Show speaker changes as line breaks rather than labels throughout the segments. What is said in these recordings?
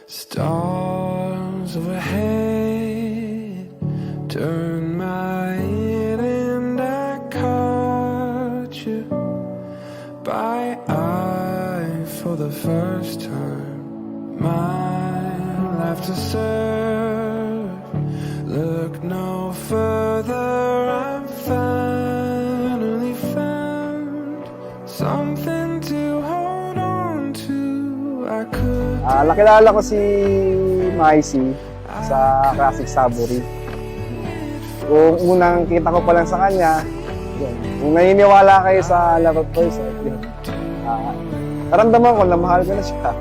Stars overhead turn my head and I caught you by eye for the first time. My life to serve. Look no further. I've finally found something to hold on to. I could.
Nakilala ko si Maisy sa Classic Saburi. Kung unang kita ko pa lang sa kanya, yun. Kung naniniwala kayo sa love at first sight, yun. Naramdaman ko na mahal ko na siya.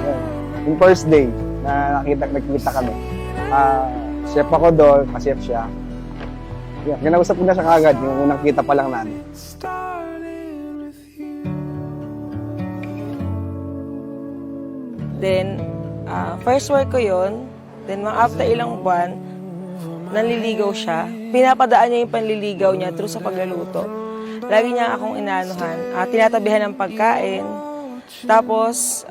Yun. Yung first day na nagkita kami, chef ako doon, ka-chef siya. Yun. Kinausap ko na siya kagad, yung unang kita pa lang namin.
Then, first work ko yun. Then, mga after ilang buwan, nanliligaw siya. Pinapadaan niya yung panliligaw niya through sa pagluluto. Lagi niya akong inaanuhan. Tinatabihan ng pagkain. Tapos,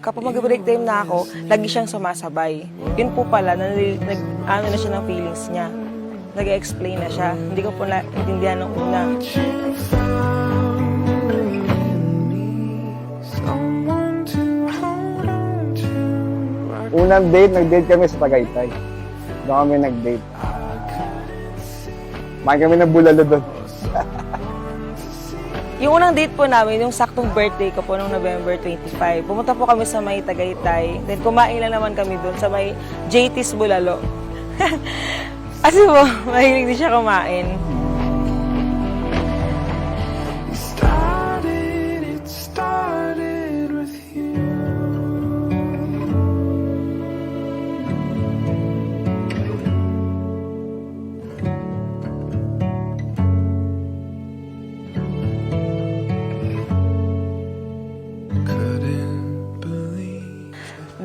kapag mag-break time na ako, lagi siyang sumasabay. Yun po pala, ano na siya ng feelings niya. Nag-explain na siya. Hindi ko po naintindihan nung una.
Unang date, nag-date kami sa Tagaytay. Doon kami nag-date. Main kami ng bulalo doon.
Yung unang date po namin, yung saktong birthday ko po noong November 25. Pumunta po kami sa may Tagaytay. Then kumain lang naman kami doon sa may JT's Bulalo. Kasi po, mahilig din siya kumain.
It started with you.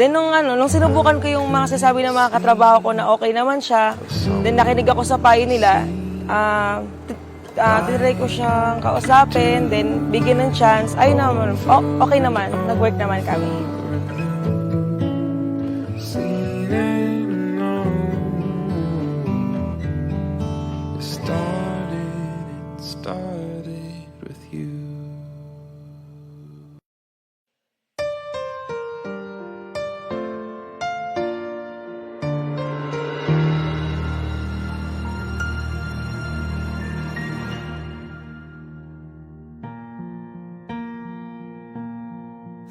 Then nung sinubukan ko yung mga sasabi ng mga katrabaho ko na okay naman siya, then nakinig ako sa payo nila, tinry ko siyang kausapin, then bigyan ng chance, ay naman, okay naman, nag-work naman kami.
It started with you.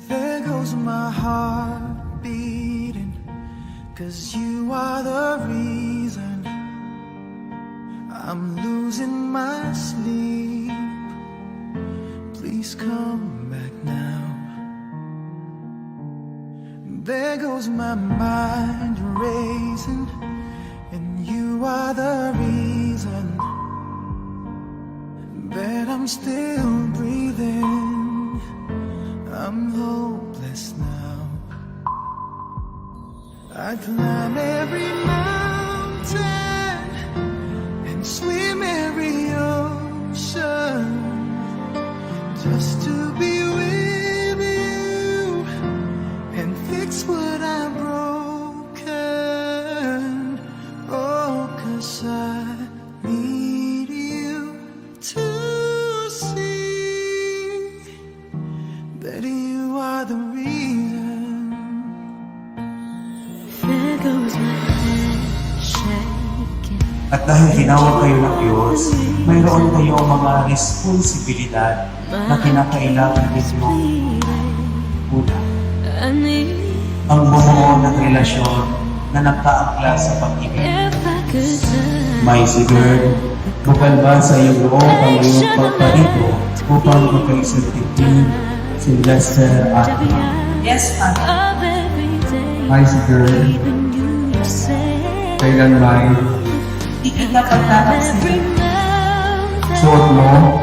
There goes my heart beating, 'cause you are the reason I'm losing my sleep. Please come back now. There goes my mind racing, and you are the reason that I'm still breathing. I'm hopeless now. I climb every mountain and swim every ocean just to be with you and fix what I've broken. Oh, 'cause I need you to see that you are the reason.
There goes my head shaking.
At dahil tinawag kayo ng Diyos, mayroon kayong mga responsibilidad na kinakailangan ninyo. Una, ang bumuo ng relasyon na nagkaangkla sa pag-ibig. Maisy girl, bukal ba sa iyong loob ang iyong pagparito upang magkaisang tigil si Lester at
Yes, Father.
Maisy girl, kailan ba'y
Hindi ka pagtatansin.
suot mo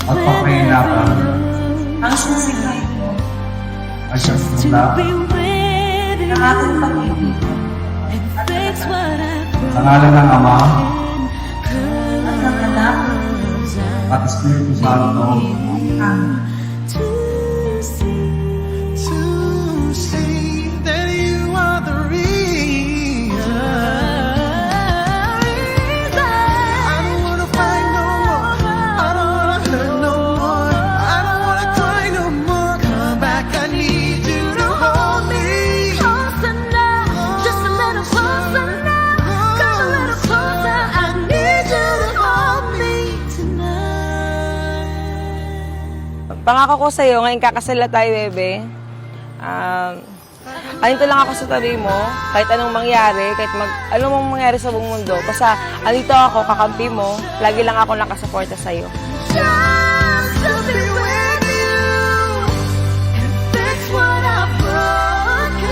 at pakailapan
Ang sinasigay ko,
ay siyang mula
ang ating pag-ibig.
sa ngalan ng Ama
At ng anak,
at Espiritu Santo.
Amen.
To see
Pangako ko sa'yo, ngayon kakasal na tayo, bebe. Andito lang ako sa tabi mo, kahit anong mangyari, kahit anong mangyari sa buong mundo. Basta, andito ako, kakampi mo, lagi lang ako nakasuporta sa'yo.
Just to be with you, and fix what I've broken.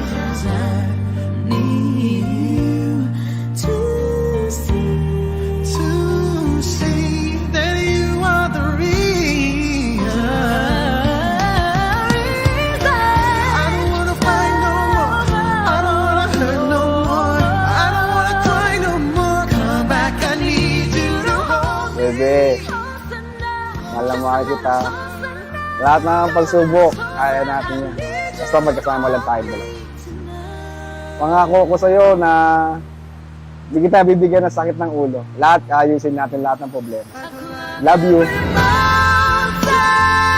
'Cause I need you to see.
To see that you are the reason. I don't wanna fight no more. I don't wanna hurt no more. I don't wanna cry no more. Come back, I need you to hold me.
Bebe, mahal na mahal kita. Lahat ng pagsubok, kaya natin yan. Basta magkasama lang tayo dalawa. Pangako ko sa'yo na hindi kita bibigyan ng sakit ng ulo. Lahat, ayusin natin lahat ng problema. Love you.
Outside.